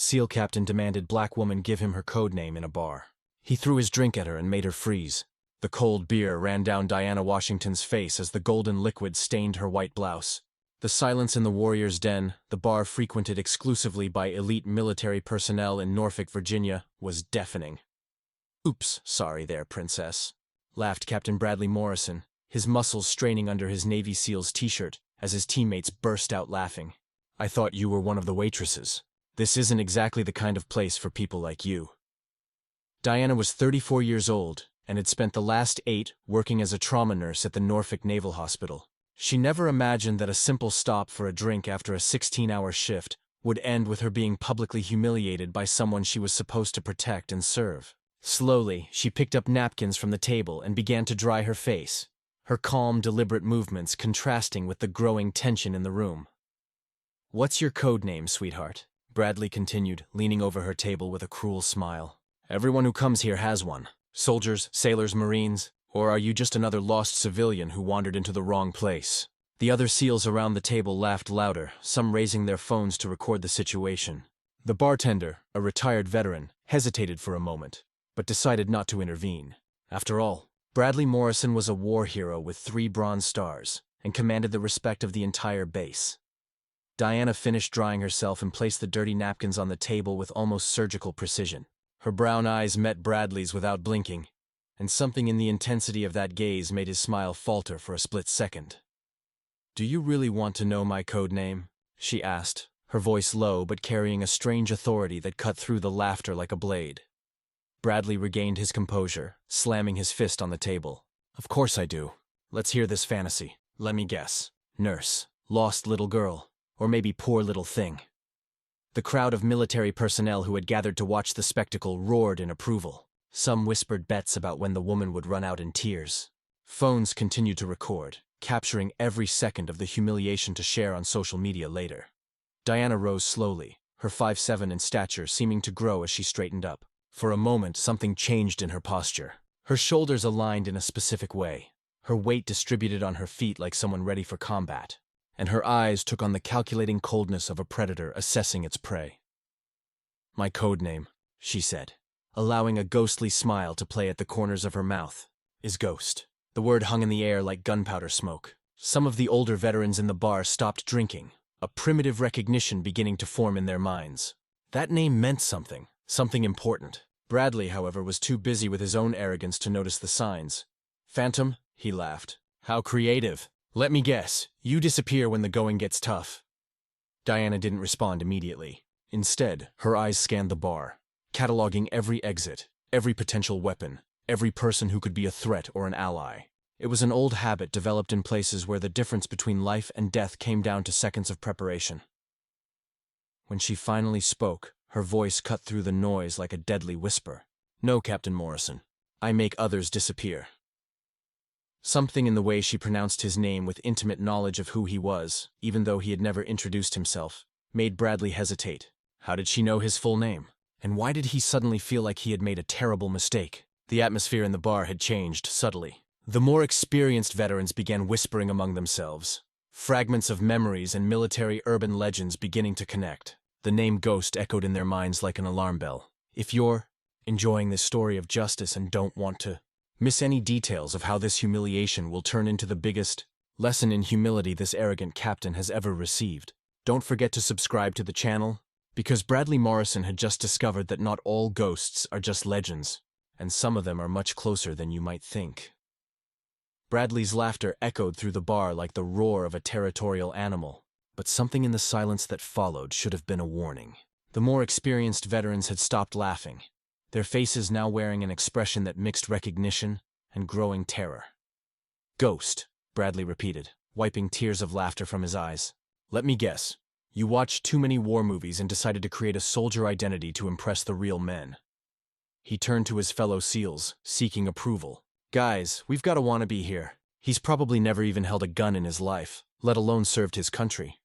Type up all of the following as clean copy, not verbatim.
SEAL Captain demanded black woman give him her code name in a bar. He threw his drink at her and made her freeze. The cold beer ran down Diana Washington's face as the golden liquid stained her white blouse. The silence in the Warrior's Den, the bar frequented exclusively by elite military personnel in Norfolk, Virginia, was deafening. "Oops, sorry there, princess," laughed Captain Bradley Morrison, his muscles straining under his Navy SEAL's t-shirt as his teammates burst out laughing. "I thought you were one of the waitresses. This isn't exactly the kind of place for people like you." Diana was 34 years old and had spent the last 8 working as a trauma nurse at the Norfolk Naval Hospital. She never imagined that a simple stop for a drink after a 16-hour shift would end with her being publicly humiliated by someone she was supposed to protect and serve. Slowly, she picked up napkins from the table and began to dry her face, her calm, deliberate movements contrasting with the growing tension in the room. "What's your code name, sweetheart?" Bradley continued, leaning over her table with a cruel smile. "Everyone who comes here has one. Soldiers, sailors, Marines, or are you just another lost civilian who wandered into the wrong place?" The other SEALs around the table laughed louder, some raising their phones to record the situation. The bartender, a retired veteran, hesitated for a moment, but decided not to intervene. After all, Bradley Morrison was a war hero with 3 Bronze Stars and commanded the respect of the entire base. Diana finished drying herself and placed the dirty napkins on the table with almost surgical precision. Her brown eyes met Bradley's without blinking, and something in the intensity of that gaze made his smile falter for a split second. "Do you really want to know my code name?" she asked, her voice low but carrying a strange authority that cut through the laughter like a blade. Bradley regained his composure, slamming his fist on the table. "Of course I do. Let's hear this fantasy. Let me guess. Nurse, lost little girl, or maybe poor little thing." The crowd of military personnel who had gathered to watch the spectacle roared in approval. Some whispered bets about when the woman would run out in tears. Phones continued to record, capturing every second of the humiliation to share on social media later. Diana rose slowly, her 5'7" in stature seeming to grow as she straightened up. For a moment, something changed in her posture. Her shoulders aligned in a specific way, her weight distributed on her feet like someone ready for combat, and her eyes took on the calculating coldness of a predator assessing its prey. "My code name," she said, allowing a ghostly smile to play at the corners of her mouth, "is Ghost." The word hung in the air like gunpowder smoke. Some of the older veterans in the bar stopped drinking, a primitive recognition beginning to form in their minds. That name meant something, something important. Bradley, however, was too busy with his own arrogance to notice the signs. "Phantom?" he laughed. "How creative. Let me guess, you disappear when the going gets tough." Diana didn't respond immediately. Instead, her eyes scanned the bar, cataloging every exit, every potential weapon, every person who could be a threat or an ally. It was an old habit developed in places where the difference between life and death came down to seconds of preparation. When she finally spoke, her voice cut through the noise like a deadly whisper. "No, Captain Morrison. I make others disappear." Something in the way she pronounced his name with intimate knowledge of who he was, even though he had never introduced himself, made Bradley hesitate. How did she know his full name? And why did he suddenly feel like he had made a terrible mistake? The atmosphere in the bar had changed subtly. The more experienced veterans began whispering among themselves, fragments of memories and military urban legends beginning to connect. The name Ghost echoed in their minds like an alarm bell. If you're enjoying this story of justice and don't want to miss any details of how this humiliation will turn into the biggest lesson in humility this arrogant captain has ever received, don't forget to subscribe to the channel, because Bradley Morrison had just discovered that not all ghosts are just legends, and some of them are much closer than you might think. Bradley's laughter echoed through the bar like the roar of a territorial animal, but something in the silence that followed should have been a warning. The more experienced veterans had stopped laughing, their faces now wearing an expression that mixed recognition and growing terror. "Ghost," Bradley repeated, wiping tears of laughter from his eyes. "Let me guess. You watched too many war movies and decided to create a soldier identity to impress the real men." He turned to his fellow SEALs, seeking approval. "Guys, we've got a wannabe here. He's probably never even held a gun in his life, let alone served his country."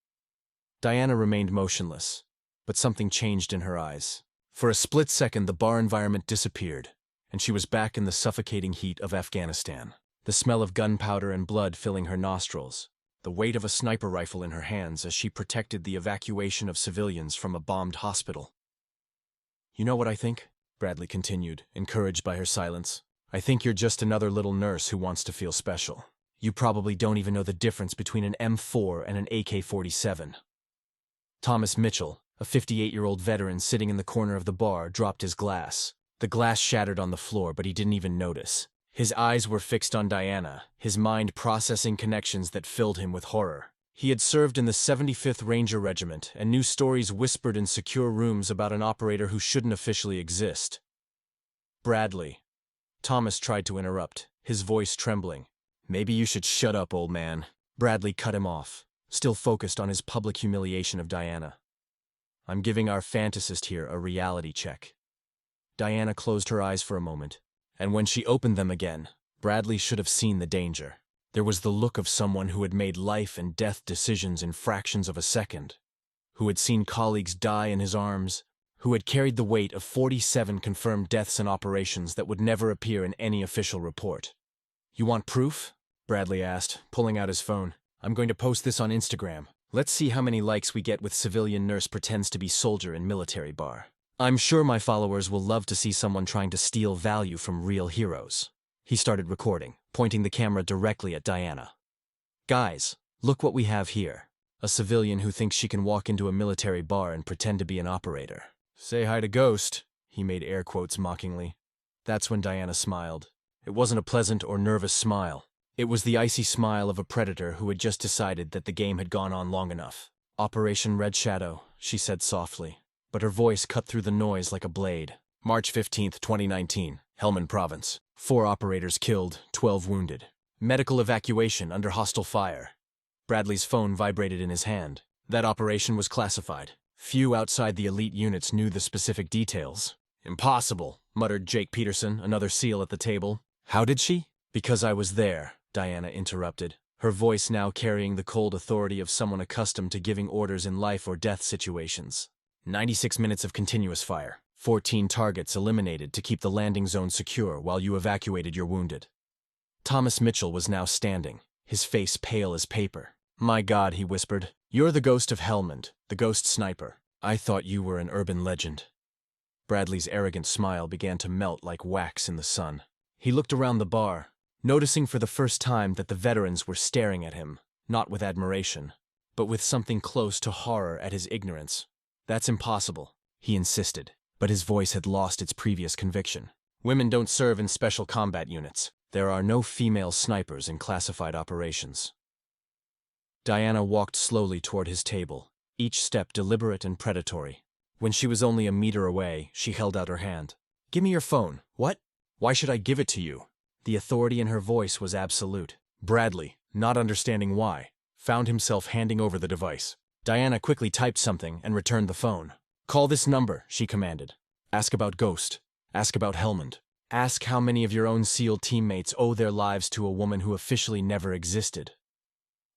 Diana remained motionless, but something changed in her eyes. For a split second, the bar environment disappeared, and she was back in the suffocating heat of Afghanistan. The smell of gunpowder and blood filling her nostrils, the weight of a sniper rifle in her hands as she protected the evacuation of civilians from a bombed hospital. You know what I think? Bradley continued, encouraged by her silence. I think you're just another little nurse who wants to feel special. You probably don't even know the difference between an M4 and an AK-47. Thomas Mitchell, a 58-year-old veteran sitting in the corner of the bar, dropped his glass. The glass shattered on the floor, but he didn't even notice. His eyes were fixed on Diana, his mind processing connections that filled him with horror. He had served in the 75th Ranger Regiment and knew stories whispered in secure rooms about an operator who shouldn't officially exist. Bradley. Thomas tried to interrupt, his voice trembling. Maybe you should shut up, old man. Bradley cut him off, still focused on his public humiliation of Diana. I'm giving our fantasist here a reality check. Diana closed her eyes for a moment, and when she opened them again, Bradley should have seen the danger. There was the look of someone who had made life and death decisions in fractions of a second, who had seen colleagues die in his arms, who had carried the weight of 47 confirmed deaths in operations that would never appear in any official report. You want proof? Bradley asked, pulling out his phone. I'm going to post this on Instagram. Let's see how many likes we get with civilian nurse pretends to be soldier in military bar. I'm sure my followers will love to see someone trying to steal value from real heroes. He started recording, pointing the camera directly at Diana. Guys, look what we have here. A civilian who thinks she can walk into a military bar and pretend to be an operator. Say hi to Ghost, he made air quotes mockingly. That's when Diana smiled. It wasn't a pleasant or nervous smile. It was the icy smile of a predator who had just decided that the game had gone on long enough. Operation Red Shadow, she said softly, but her voice cut through the noise like a blade. March 15th, 2019, Helmand Province. 4 operators killed, 12 wounded. Medical evacuation under hostile fire. Bradley's phone vibrated in his hand. That operation was classified. Few outside the elite units knew the specific details. Impossible, muttered Jake Peterson, another SEAL at the table. How did she? Because I was there, Diana interrupted, her voice now carrying the cold authority of someone accustomed to giving orders in life or death situations. 96 minutes of continuous fire. 14 targets eliminated to keep the landing zone secure while you evacuated your wounded. Thomas Mitchell was now standing, his face pale as paper. My God, he whispered. You're the ghost of Helmand, the ghost sniper. I thought you were an urban legend. Bradley's arrogant smile began to melt like wax in the sun. He looked around the bar, noticing for the first time that the veterans were staring at him, not with admiration, but with something close to horror at his ignorance. That's impossible, he insisted, but his voice had lost its previous conviction. Women don't serve in special combat units. There are no female snipers in classified operations. Diana walked slowly toward his table, each step deliberate and predatory. When she was only a meter away, she held out her hand. Give me your phone. What? Why should I give it to you? The authority in her voice was absolute. Bradley, not understanding why, found himself handing over the device. Diana quickly typed something and returned the phone. Call this number, she commanded. Ask about Ghost. Ask about Helmand. Ask how many of your own SEAL teammates owe their lives to a woman who officially never existed.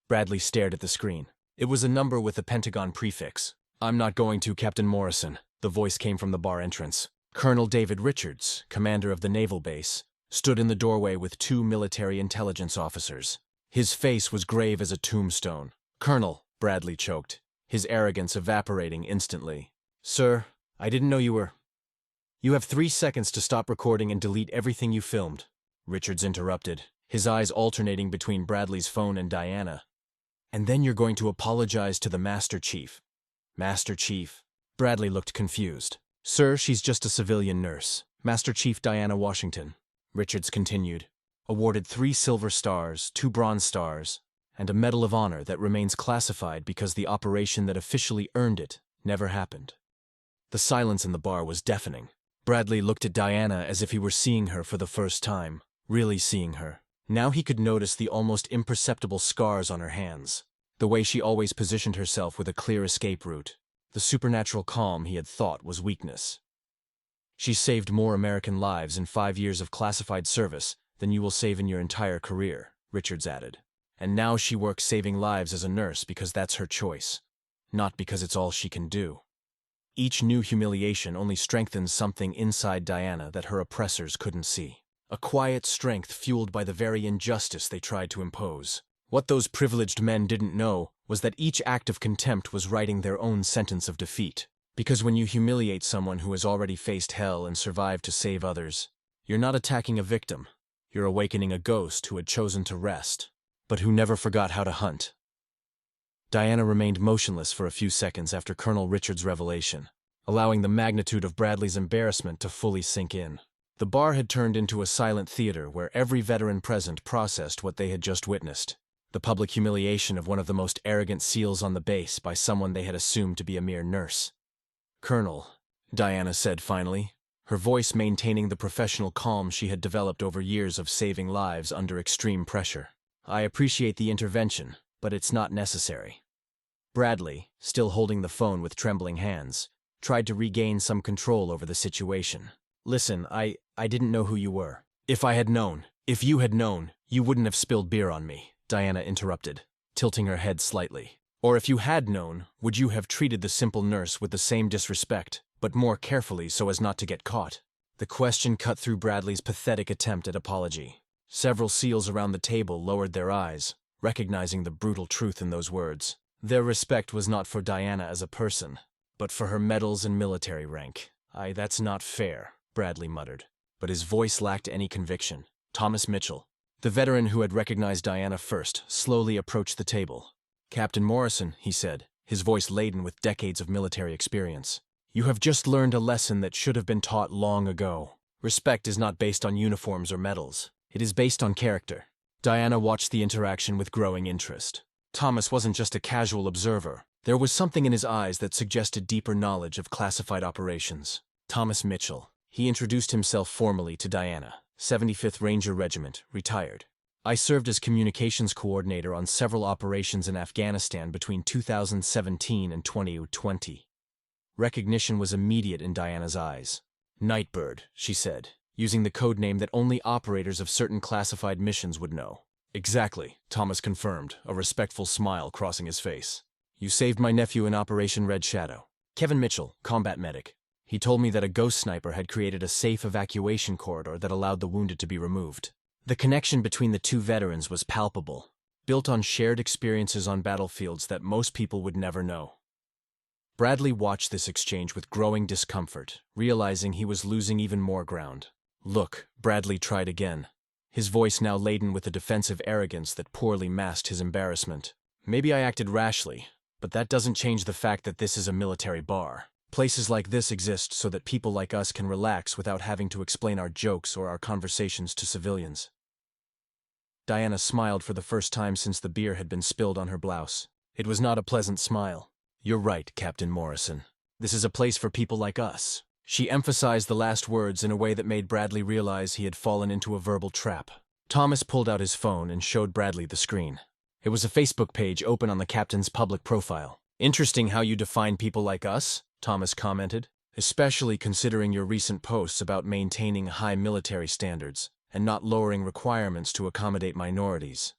Bradley stared at the screen. It was a number with a Pentagon prefix. I'm not going to, Captain Morrison. The voice came from the bar entrance. Colonel David Richards, commander of the naval base, stood in the doorway with 2 military intelligence officers. His face was grave as a tombstone. Colonel, Bradley choked, his arrogance evaporating instantly. Sir, I didn't know you were... You have 3 seconds to stop recording and delete everything you filmed. Richards interrupted, his eyes alternating between Bradley's phone and Diana. And then you're going to apologize to the Master Chief. Master Chief. Bradley looked confused. Sir, she's just a civilian nurse. Master Chief Diana Washington. Richards continued. Awarded 3 silver stars, 2 bronze stars, and a Medal of Honor that remains classified because the operation that officially earned it never happened. The silence in the bar was deafening. Bradley looked at Diana as if he were seeing her for the first time, really seeing her. Now he could notice the almost imperceptible scars on her hands, the way she always positioned herself with a clear escape route. The supernatural calm he had thought was weakness. She saved more American lives in 5 years of classified service than you will save in your entire career, Richards added. And now she works saving lives as a nurse because that's her choice, not because it's all she can do. Each new humiliation only strengthens something inside Diana that her oppressors couldn't see. A quiet strength fueled by the very injustice they tried to impose. What those privileged men didn't know was that each act of contempt was writing their own sentence of defeat. Because when you humiliate someone who has already faced hell and survived to save others, you're not attacking a victim. You're awakening a ghost who had chosen to rest, but who never forgot how to hunt. Diana remained motionless for a few seconds after Colonel Richard's revelation, allowing the magnitude of Bradley's embarrassment to fully sink in. The bar had turned into a silent theater where every veteran present processed what they had just witnessed. The public humiliation of one of the most arrogant SEALs on the base by someone they had assumed to be a mere nurse. "Colonel," Diana said finally, her voice maintaining the professional calm she had developed over years of saving lives under extreme pressure. "I appreciate the intervention, but it's not necessary." Bradley, still holding the phone with trembling hands, tried to regain some control over the situation. "Listen, I didn't know who you were. If you had known, you wouldn't have spilled beer on me," Diana interrupted, tilting her head slightly. "Or if you had known, would you have treated the simple nurse with the same disrespect, but more carefully so as not to get caught?" The question cut through Bradley's pathetic attempt at apology. Several SEALs around the table lowered their eyes, recognizing the brutal truth in those words. Their respect was not for Diana as a person, but for her medals and military rank. That's not fair," Bradley muttered, but his voice lacked any conviction. Thomas Mitchell, the veteran who had recognized Diana first, slowly approached the table. "Captain Morrison," he said, his voice laden with decades of military experience, "you have just learned a lesson that should have been taught long ago. Respect is not based on uniforms or medals. It is based on character." Diana watched the interaction with growing interest. Thomas wasn't just a casual observer. There was something in his eyes that suggested deeper knowledge of classified operations. "Thomas Mitchell." He introduced himself formally to Diana, 75th Ranger Regiment, retired. "I served as communications coordinator on several operations in Afghanistan between 2017 and 2020. Recognition was immediate in Diana's eyes. "Nightbird," she said, using the code name that only operators of certain classified missions would know. "Exactly," Thomas confirmed, a respectful smile crossing his face. "You saved my nephew in Operation Red Shadow." "Kevin Mitchell, combat medic. He told me that a ghost sniper had created a safe evacuation corridor that allowed the wounded to be removed." The connection between the two veterans was palpable, built on shared experiences on battlefields that most people would never know. Bradley watched this exchange with growing discomfort, realizing he was losing even more ground. "Look," Bradley tried again, his voice now laden with a defensive arrogance that poorly masked his embarrassment. "Maybe I acted rashly, but that doesn't change the fact that this is a military bar. Places like this exist so that people like us can relax without having to explain our jokes or our conversations to civilians." Diana smiled for the first time since the beer had been spilled on her blouse. It was not a pleasant smile. "You're right, Captain Morrison. This is a place for people like us." She emphasized the last words in a way that made Bradley realize he had fallen into a verbal trap. Thomas pulled out his phone and showed Bradley the screen. It was a Facebook page open on the captain's public profile. "Interesting how you define people like us," Thomas commented, "especially considering your recent posts about maintaining high military standards and not lowering requirements to accommodate minorities."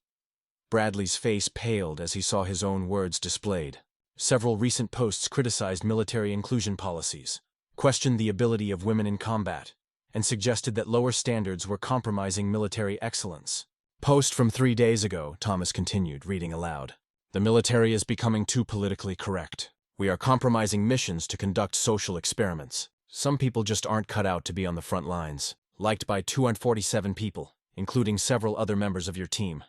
Bradley's face paled as he saw his own words displayed. Several recent posts criticized military inclusion policies, questioned the ability of women in combat, and suggested that lower standards were compromising military excellence. "Post from 3 days ago," Thomas continued, reading aloud. "The military is becoming too politically correct. We are compromising missions to conduct social experiments. Some people just aren't cut out to be on the front lines. Liked by 247 people, including several other members of your team."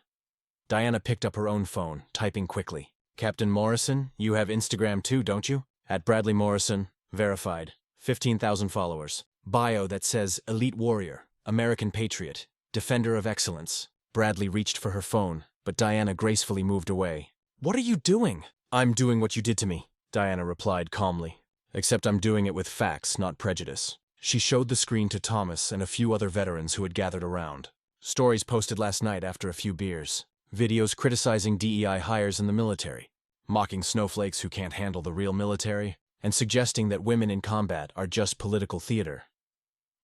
Diana picked up her own phone, typing quickly. "Captain Morrison, you have Instagram too, don't you? @Bradley Morrison, verified, 15,000 followers. Bio that says Elite Warrior, American Patriot, Defender of Excellence." Bradley reached for her phone, but Diana gracefully moved away. "What are you doing?" "I'm doing what you did to me," Diana replied calmly. "Except I'm doing it with facts, not prejudice." She showed the screen to Thomas and a few other veterans who had gathered around. Stories posted last night after a few beers. Videos criticizing DEI hires in the military, mocking snowflakes who can't handle the real military, and suggesting that women in combat are just political theater.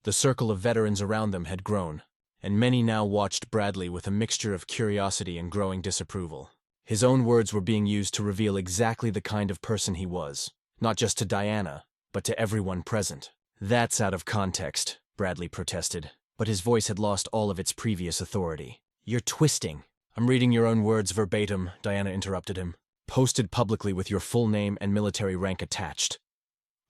The circle of veterans around them had grown, and many now watched Bradley with a mixture of curiosity and growing disapproval. His own words were being used to reveal exactly the kind of person he was, not just to Diana, but to everyone present. "That's out of context," Bradley protested, but his voice had lost all of its previous authority. "You're twisting." "I'm reading your own words verbatim," Diana interrupted him. "Posted publicly with your full name and military rank attached."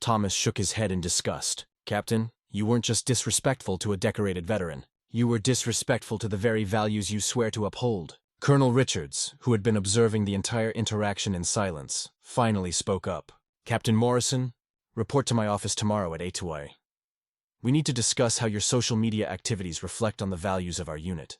Thomas shook his head in disgust. Captain, you weren't just disrespectful to a decorated veteran. You were disrespectful to the very values you swear to uphold. Colonel Richards, who had been observing the entire interaction in silence, finally spoke up. Captain Morrison, report to my office tomorrow at 8 a.m. We need to discuss how your social media activities reflect on the values of our unit.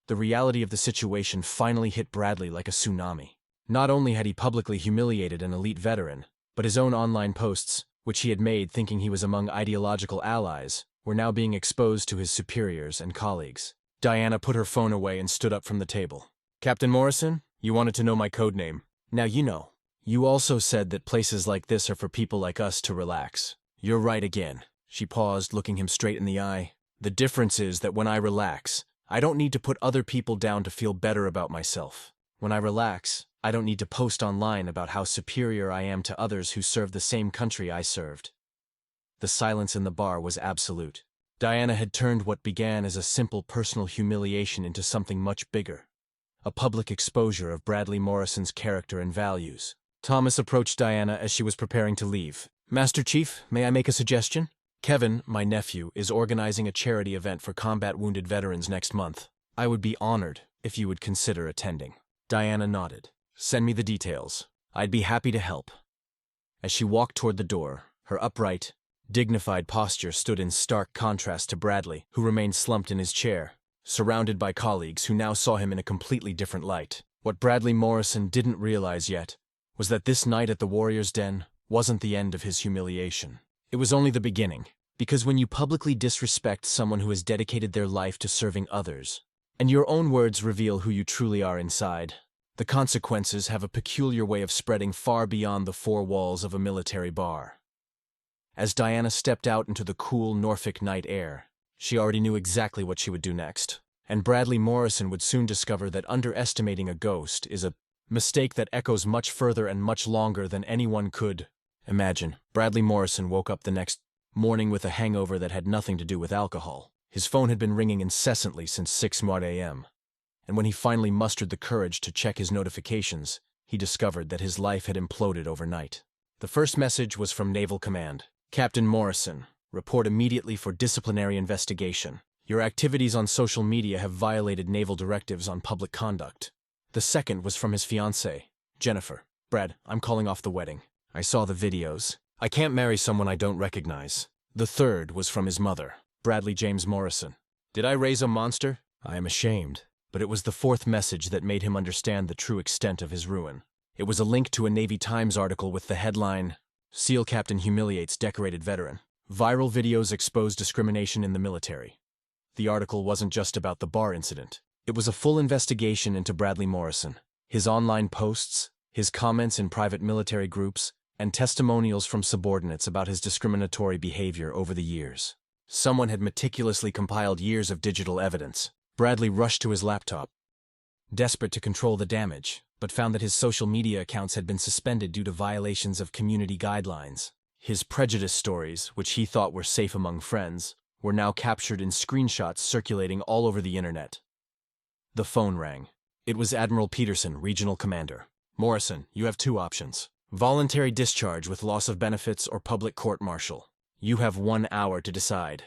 The reality of the situation finally hit Bradley like a tsunami. Not only had he publicly humiliated an elite veteran, but his own online posts, which he had made thinking he was among ideological allies, were now being exposed to his superiors and colleagues. Diana put her phone away and stood up from the table. Captain Morrison, you wanted to know my code name. Now you know. You also said that places like this are for people like us to relax. You're right again. She paused, looking him straight in the eye. The difference is that when I relax, I don't need to put other people down to feel better about myself. When I relax, I don't need to post online about how superior I am to others who serve the same country I served. The silence in the bar was absolute. Diana had turned what began as a simple personal humiliation into something much bigger. A public exposure of Bradley Morrison's character and values. Thomas approached Diana as she was preparing to leave. Master Chief, may I make a suggestion? Kevin, my nephew, is organizing a charity event for combat wounded veterans next month. I would be honored if you would consider attending. Diana nodded. Send me the details. I'd be happy to help. As she walked toward the door, her upright, dignified posture stood in stark contrast to Bradley, who remained slumped in his chair, surrounded by colleagues who now saw him in a completely different light. What Bradley Morrison didn't realize yet was that this night at the Warrior's Den wasn't the end of his humiliation. It was only the beginning, because when you publicly disrespect someone who has dedicated their life to serving others, and your own words reveal who you truly are inside, the consequences have a peculiar way of spreading far beyond the four walls of a military bar. As Diana stepped out into the cool Norfolk night air, she already knew exactly what she would do next, and Bradley Morrison would soon discover that underestimating a ghost is a mistake that echoes much further and much longer than anyone could imagine. Bradley Morrison woke up the next morning with a hangover that had nothing to do with alcohol. His phone had been ringing incessantly since 6 a.m., and when he finally mustered the courage to check his notifications, he discovered that his life had imploded overnight. The first message was from Naval Command. Captain Morrison, report immediately for disciplinary investigation. Your activities on social media have violated naval directives on public conduct. The second was from his fiancée, Jennifer. Brad, I'm calling off the wedding. I saw the videos. I can't marry someone I don't recognize. The third was from his mother, Bradley James Morrison. Did I raise a monster? I am ashamed. But it was the fourth message that made him understand the true extent of his ruin. It was a link to a Navy Times article with the headline, SEAL Captain Humiliates Decorated Veteran. Viral videos expose discrimination in the military. The article wasn't just about the bar incident. It was a full investigation into Bradley Morrison, his online posts, his comments in private military groups, and testimonials from subordinates about his discriminatory behavior over the years. Someone had meticulously compiled years of digital evidence. Bradley rushed to his laptop, desperate to control the damage, but found that his social media accounts had been suspended due to violations of community guidelines. His prejudice stories, which he thought were safe among friends, were now captured in screenshots circulating all over the internet. The phone rang. It was Admiral Peterson, Regional Commander. Morrison, you have two options. Voluntary discharge with loss of benefits or public court-martial. You have 1 hour to decide.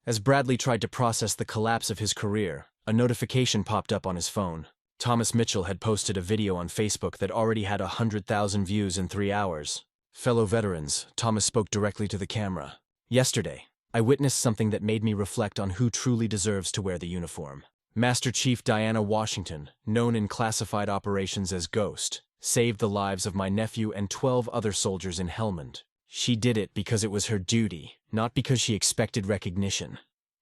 As Bradley tried to process the collapse of his career, a notification popped up on his phone. Thomas Mitchell had posted a video on Facebook that already had 100,000 views in 3 hours. Fellow veterans, Thomas spoke directly to the camera. Yesterday, I witnessed something that made me reflect on who truly deserves to wear the uniform. Master Chief Diana Washington, known in classified operations as Ghost, saved the lives of my nephew and 12 other soldiers in Helmand. She did it because it was her duty, not because she expected recognition.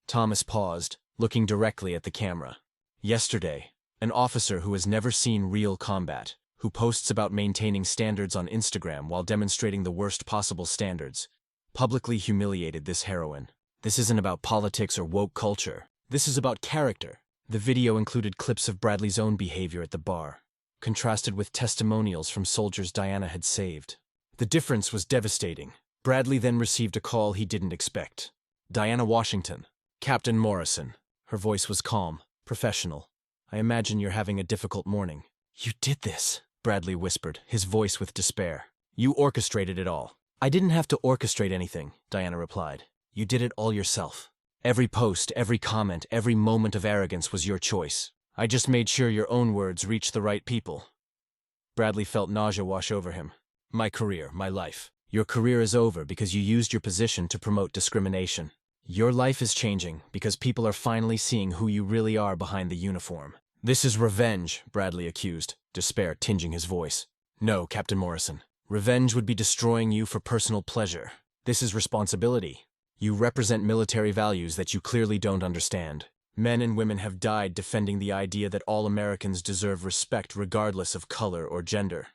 Thomas paused, looking directly at the camera. Yesterday, an officer who has never seen real combat, who posts about maintaining standards on Instagram while demonstrating the worst possible standards, publicly humiliated this heroine. This isn't about politics or woke culture. This is about character. The video included clips of Bradley's own behavior at the bar, contrasted with testimonials from soldiers Diana had saved. The difference was devastating. Bradley then received a call he didn't expect. Diana Washington. Captain Morrison. Her voice was calm, professional. I imagine you're having a difficult morning. You did this, Bradley whispered, his voice with despair. You orchestrated it all. I didn't have to orchestrate anything, Diana replied. You did it all yourself. Every post, every comment, every moment of arrogance was your choice. I just made sure your own words reached the right people. Bradley felt nausea wash over him. My career, my life. Your career is over because you used your position to promote discrimination. Your life is changing because people are finally seeing who you really are behind the uniform. This is revenge, Bradley accused, despair tinging his voice. No, Captain Morrison. Revenge would be destroying you for personal pleasure. This is responsibility. You represent military values that you clearly don't understand. Men and women have died defending the idea that all Americans deserve respect regardless of color or gender.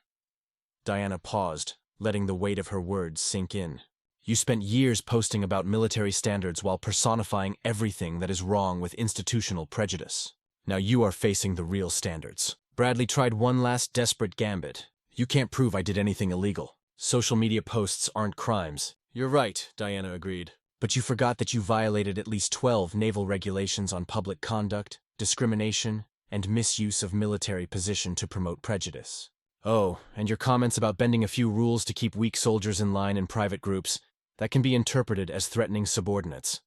Diana paused, letting the weight of her words sink in. You spent years posting about military standards while personifying everything that is wrong with institutional prejudice. Now you are facing the real standards. Bradley tried one last desperate gambit. You can't prove I did anything illegal. Social media posts aren't crimes. You're right, Diana agreed. But you forgot that you violated at least 12 naval regulations on public conduct, discrimination, and misuse of military position to promote prejudice. Oh, and your comments about bending a few rules to keep weak soldiers in line in private groups, that can be interpreted as threatening subordinates.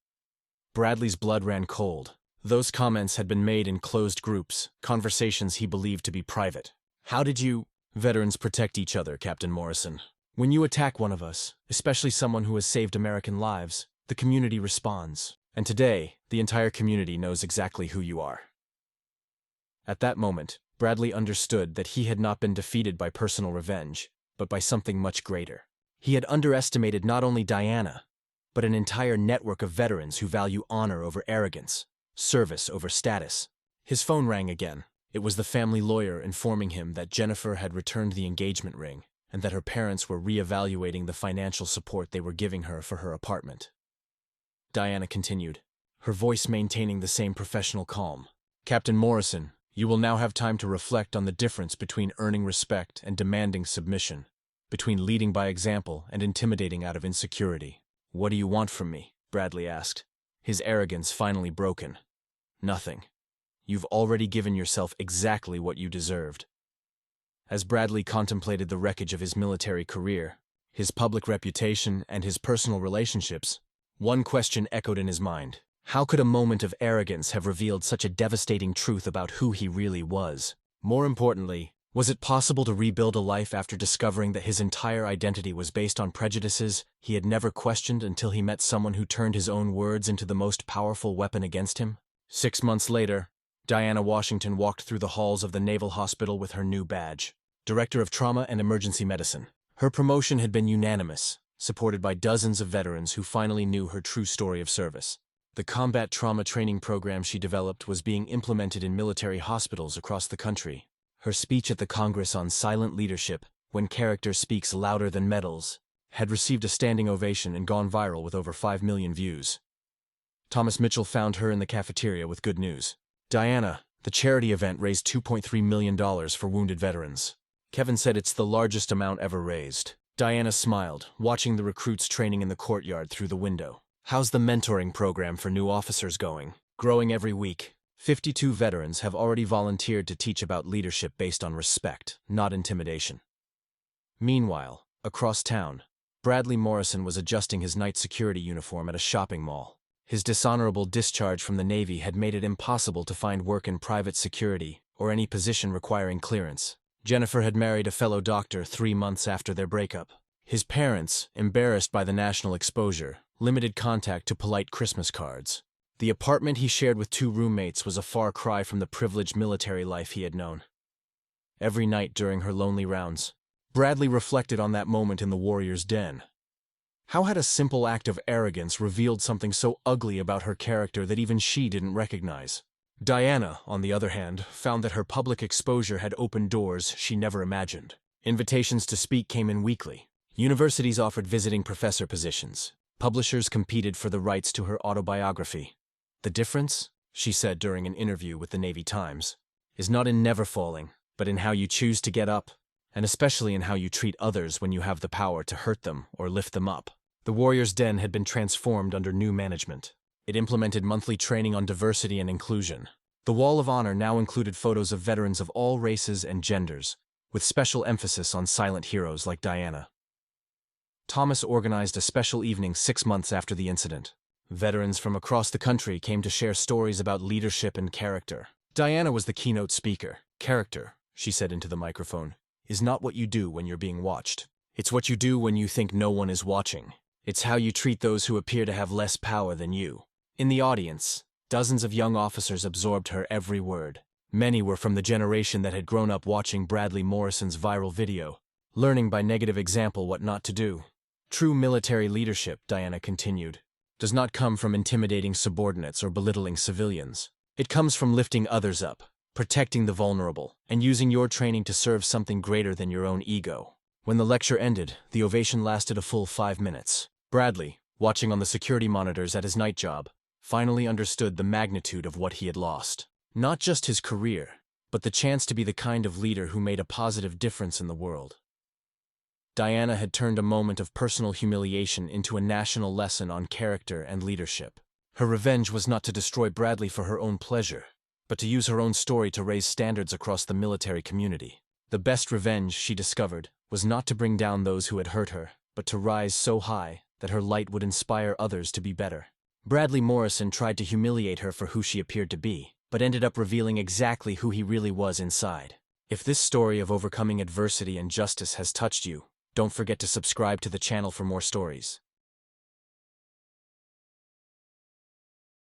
Bradley's blood ran cold. Those comments had been made in closed groups, conversations he believed to be private. How did you... Veterans protect each other, Captain Morrison. When you attack one of us, especially someone who has saved American lives, the community responds. And today, the entire community knows exactly who you are. At that moment, Bradley understood that he had not been defeated by personal revenge, but by something much greater. He had underestimated not only Diana, but an entire network of veterans who value honor over arrogance, service over status. His phone rang again. It was the family lawyer informing him that Jennifer had returned the engagement ring and that her parents were reevaluating the financial support they were giving her for her apartment. Diana continued, her voice maintaining the same professional calm. Captain Morrison, you will now have time to reflect on the difference between earning respect and demanding submission, between leading by example and intimidating out of insecurity. What do you want from me? Bradley asked, his arrogance finally broken. Nothing. You've already given yourself exactly what you deserved. As Bradley contemplated the wreckage of his military career, his public reputation, and his personal relationships, one question echoed in his mind. How could a moment of arrogance have revealed such a devastating truth about who he really was? More importantly, was it possible to rebuild a life after discovering that his entire identity was based on prejudices he had never questioned until he met someone who turned his own words into the most powerful weapon against him? 6 months later, Diana Washington walked through the halls of the Naval Hospital with her new badge, Director of Trauma and Emergency Medicine. Her promotion had been unanimous, supported by dozens of veterans who finally knew her true story of service. The combat trauma training program she developed was being implemented in military hospitals across the country. Her speech at the Congress on silent leadership, when character speaks louder than medals, had received a standing ovation and gone viral with over 5 million views. Thomas Mitchell found her in the cafeteria with good news. Diana, the charity event raised $2.3 million for wounded veterans. Kevin said it's the largest amount ever raised. Diana smiled, watching the recruits training in the courtyard through the window. How's the mentoring program for new officers going? Growing every week. 52 veterans have already volunteered to teach about leadership based on respect, not intimidation. Meanwhile, across town, Bradley Morrison was adjusting his night security uniform at a shopping mall. His dishonorable discharge from the Navy had made it impossible to find work in private security or any position requiring clearance. Jennifer had married a fellow doctor 3 months after their breakup. His parents, embarrassed by the national exposure, limited contact to polite Christmas cards. The apartment he shared with 2 roommates was a far cry from the privileged military life he had known. Every night during her lonely rounds, Bradley reflected on that moment in the warrior's den. How had a simple act of arrogance revealed something so ugly about her character that even she didn't recognize? Diana, on the other hand, found that her public exposure had opened doors she never imagined. Invitations to speak came in weekly. Universities offered visiting professor positions. Publishers competed for the rights to her autobiography. The difference, she said during an interview with the Navy Times, is not in never falling, but in how you choose to get up, and especially in how you treat others when you have the power to hurt them or lift them up. The Warrior's Den had been transformed under new management. It implemented monthly training on diversity and inclusion. The Wall of Honor now included photos of veterans of all races and genders, with special emphasis on silent heroes like Diana. Thomas organized a special evening 6 months after the incident. Veterans from across the country came to share stories about leadership and character. Diana was the keynote speaker. Character, she said into the microphone, is not what you do when you're being watched. It's what you do when you think no one is watching. It's how you treat those who appear to have less power than you. In the audience, dozens of young officers absorbed her every word. Many were from the generation that had grown up watching Bradley Morrison's viral video, learning by negative example what not to do. True military leadership, Diana continued, does not come from intimidating subordinates or belittling civilians. It comes from lifting others up, protecting the vulnerable, and using your training to serve something greater than your own ego. When the lecture ended, the ovation lasted a full 5 minutes. Bradley, watching on the security monitors at his night job, finally understood the magnitude of what he had lost. Not just his career, but the chance to be the kind of leader who made a positive difference in the world. Diana had turned a moment of personal humiliation into a national lesson on character and leadership. Her revenge was not to destroy Bradley for her own pleasure, but to use her own story to raise standards across the military community. The best revenge, she discovered, was not to bring down those who had hurt her, but to rise so high that her light would inspire others to be better. Bradley Morrison tried to humiliate her for who she appeared to be, but ended up revealing exactly who he really was inside. If this story of overcoming adversity and justice has touched you, don't forget to subscribe to the channel for more stories.